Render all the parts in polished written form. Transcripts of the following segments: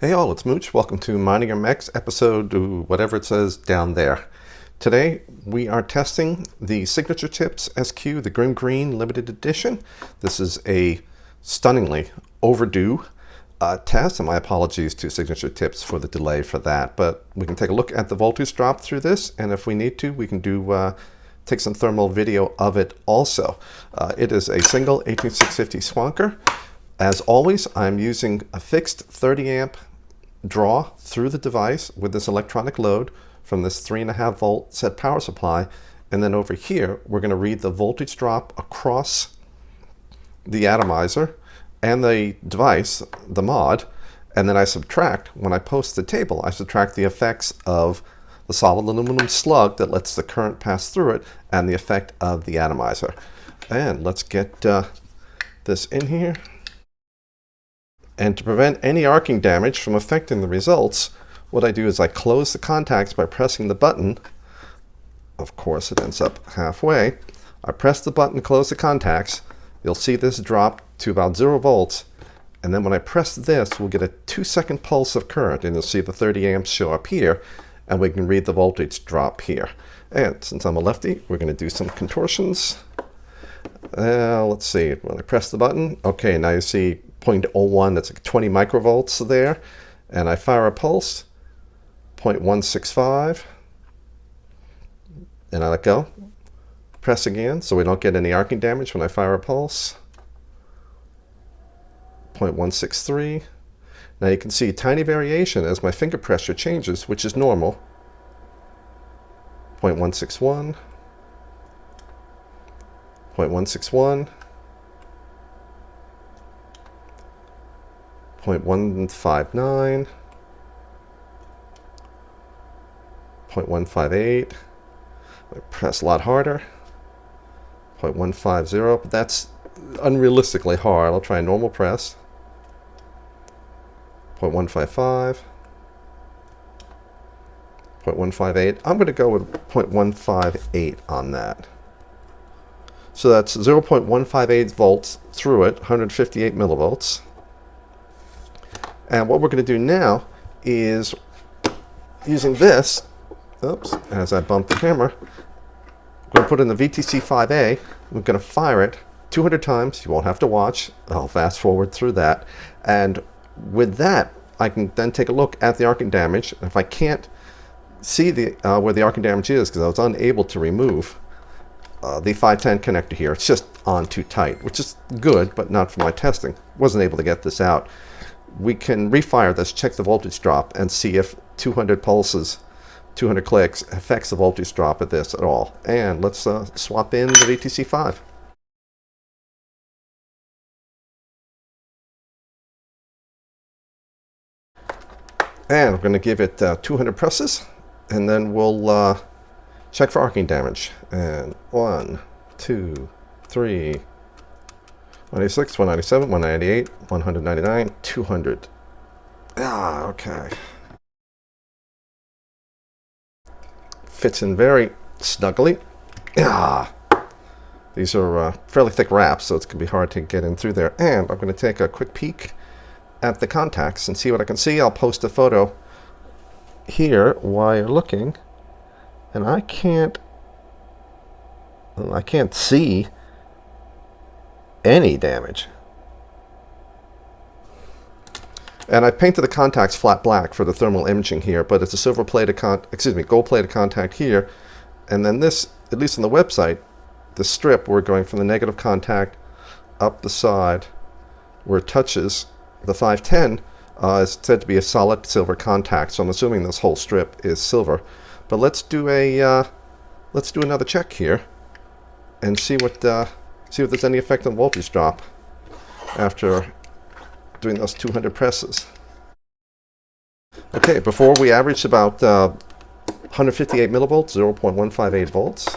Hey all, it's Mooch. Welcome to Mining Your Mechs episode whatever it says down there. Today we are testing the Signature Tips SQ, the Grimm Green Limited Edition. This is a stunningly overdue test, and my apologies to Signature Tips for the delay for that. But we can take a look at the voltage drop through this, and if we need to, we can do take some thermal video of it also. It is a single 18650 squonker. As always, I'm using a fixed 30 amp draw through the device with this electronic load from this 3.5 volt set power supply, and then over here we're going to read the voltage drop across the atomizer and the device, the mod, and then I subtract, when I post the table, I subtract the effects of the solid aluminum slug that lets the current pass through it and the effect of the atomizer. And let's get this in here. And to prevent any arcing damage from affecting the results, what I do is I close the contacts by pressing the button. Of course, it ends up halfway. I press the button to close the contacts. You'll see this drop to about 0 volts. And then when I press this, we'll get a 2-second pulse of current, and you'll see the 30 amps show up here, and we can read the voltage drop here. And since I'm a lefty, we're going to do some contortions. Let's see, when I press the button, okay, now you see 0.01, that's like 20 microvolts there, and I fire a pulse, 0.165, and I let go. Press again so we don't get any arcing damage when I fire a pulse, 0.163. Now you can see tiny variation as my finger pressure changes, which is normal, 0.161, 0.161, 0.159, 0.158. I press a lot harder, 0.150, but that's unrealistically hard. I'll try a normal press, 0.155, 0.158. I'm going to go with 0.158 on that. So that's 0.158 volts through it, 158 millivolts. And what we're going to do now is, using this, oops, as I bump the camera, we're going to put in the VTC5A. We're going to fire it 200 times. You won't have to watch. I'll fast forward through that. And with that, I can then take a look at the arcing damage. And if I can't see where the arcing damage is, because I was unable to remove the 510 connector here, it's just on too tight, which is good, but not for my testing. Wasn't able to get this out. We can refire this, check the voltage drop, and see if 200 pulses, 200 clicks affects the voltage drop of this at all. And let's swap in the VTC5. And we're going to give it 200 presses, and then we'll check for arcing damage. And 1, 2, 3, 196, 197, 198, 199, 200. Okay. Fits in very snugly. These are fairly thick wraps, so it's going to be hard to get in through there. And I'm going to take a quick peek at the contacts and see what I can see. I'll post a photo here while you're looking, and I can't see any damage. And I painted the contacts flat black for the thermal imaging here, but it's a gold-plated contact here. And then this, at least on the website, the strip, we're going from the negative contact up the side where it touches the 510 is said to be a solid silver contact. So I'm assuming this whole strip is silver. But let's do another check here and see if there's any effect on voltage drop after doing those 200 presses. Okay, before we averaged about 158 millivolts, 0.158 volts.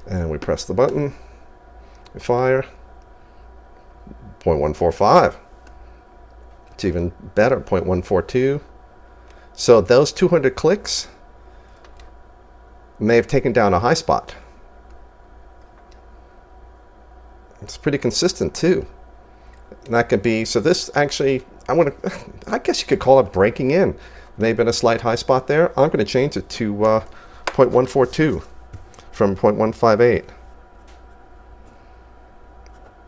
And we press the button, we fire, 0.145. It's even better, 0.142. So those 200 clicks may have taken down a high spot. It's pretty consistent too. And that could be, so this actually, I guess you could call it breaking in. Maybe been a slight high spot there. I'm going to change it to 0.142 from 0.158.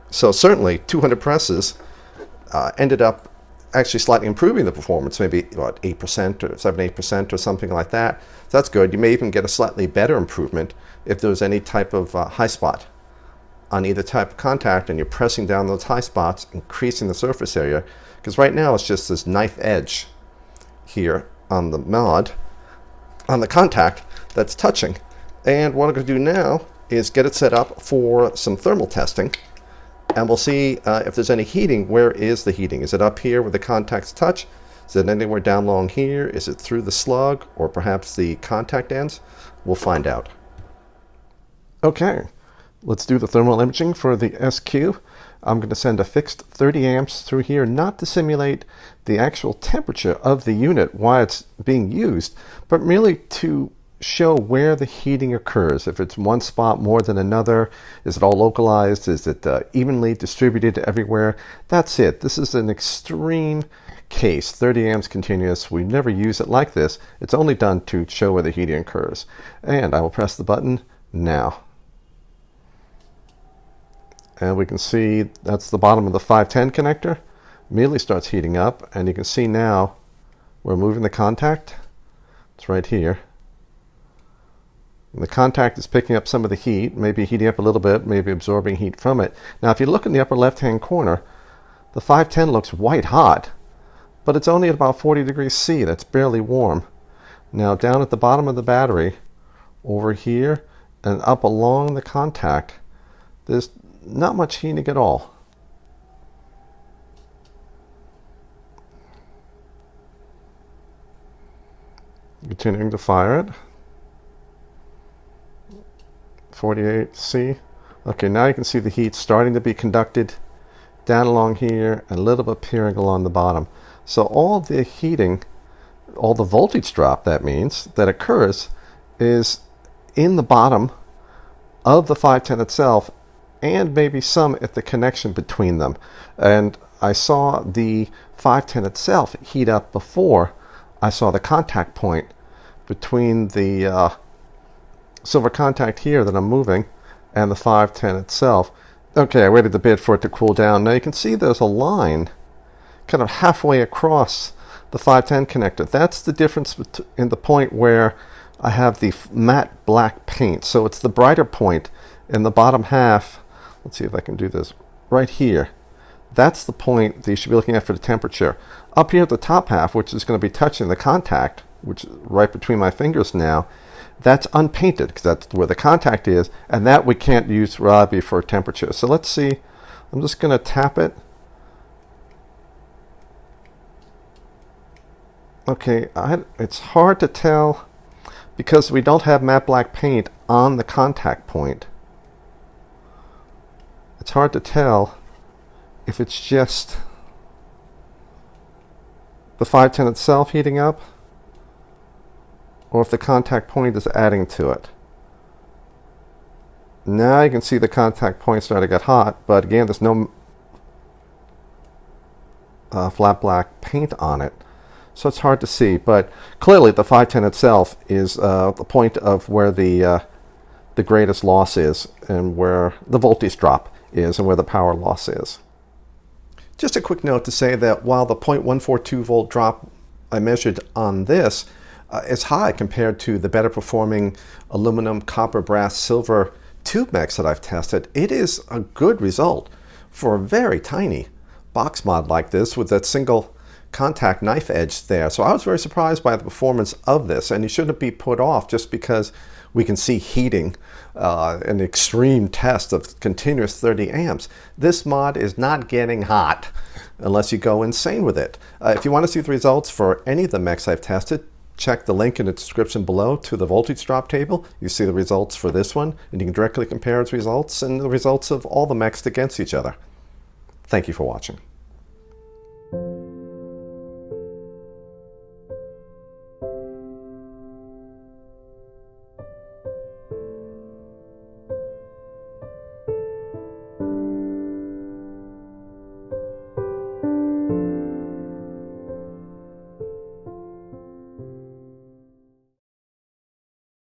So certainly 200 presses ended up actually slightly improving the performance, maybe what, 8% or 7-8% or something like that. So that's good. You may even get a slightly better improvement if there's any type of high spot on either type of contact and you're pressing down those high spots, increasing the surface area. Because right now it's just this knife edge here on the mod, on the contact that's touching. And what I'm going to do now is get it set up for some thermal testing. And we'll see if there's any heating. Where is the heating? Is it up here where the contacts touch? Is it anywhere down along here? Is it through the slug or perhaps the contact ends? We'll find out. Okay, let's do the thermal imaging for the SQ. I'm going to send a fixed 30 amps through here, not to simulate the actual temperature of the unit while it's being used, but merely to show where the heating occurs. If it's one spot more than another, is it all localized? Is it evenly distributed everywhere? That's it. This is an extreme case, 30 amps continuous. We never use it like this. It's only done to show where the heating occurs. And I will press the button now. And we can see that's the bottom of the 510 connector. Immediately starts heating up, and you can see now we're moving the contact. It's right here. And the contact is picking up some of the heat, maybe heating up a little bit, maybe absorbing heat from it. Now if you look in the upper left-hand corner, the 510 looks white hot, but it's only at about 40 degrees C. That's barely warm. Now down at the bottom of the battery, over here and up along the contact, there's not much heating at all. Continuing to fire it. 48C. Okay, now you can see the heat starting to be conducted down along here and a little bit appearing along the bottom. So all the heating, all the voltage drop, that means, that occurs is in the bottom of the 510 itself, and maybe some at the connection between them. And I saw the 510 itself heat up before I saw the contact point between the silver contact here that I'm moving and the 510 itself. Okay, I waited a bit for it to cool down. Now you can see there's a line kind of halfway across the 510 connector. That's the difference in the point where I have the matte black paint. So it's the brighter point in the bottom half. Let's see if I can do this right here. That's the point that you should be looking at for the temperature. Up here at the top half, which is going to be touching the contact, which is right between my fingers now, that's unpainted because that's where the contact is, and that we can't use reliably for temperature. So let's see. I'm just going to tap it. Okay, it's hard to tell because we don't have matte black paint on the contact point. It's hard to tell if it's just the 510 itself heating up or if the contact point is adding to it. Now you can see the contact point starting to get hot, but again, there's no flat black paint on it. So it's hard to see, but clearly the 510 itself is the point of where the greatest loss is and where the voltage drop is and where the power loss is. Just a quick note to say that while the 0.142 volt drop I measured on this is high compared to the better performing aluminum, copper, brass, silver tube mechs that I've tested, it is a good result for a very tiny box mod like this with that single contact knife edge there. So I was very surprised by the performance of this, and you shouldn't be put off just because we can see heating, an extreme test of continuous 30 amps. This mod is not getting hot unless you go insane with it. If you want to see the results for any of the mechs I've tested, check the link in the description below to the voltage drop table. You see the results for this one, and you can directly compare its results and the results of all the mechs against each other. Thank you for watching.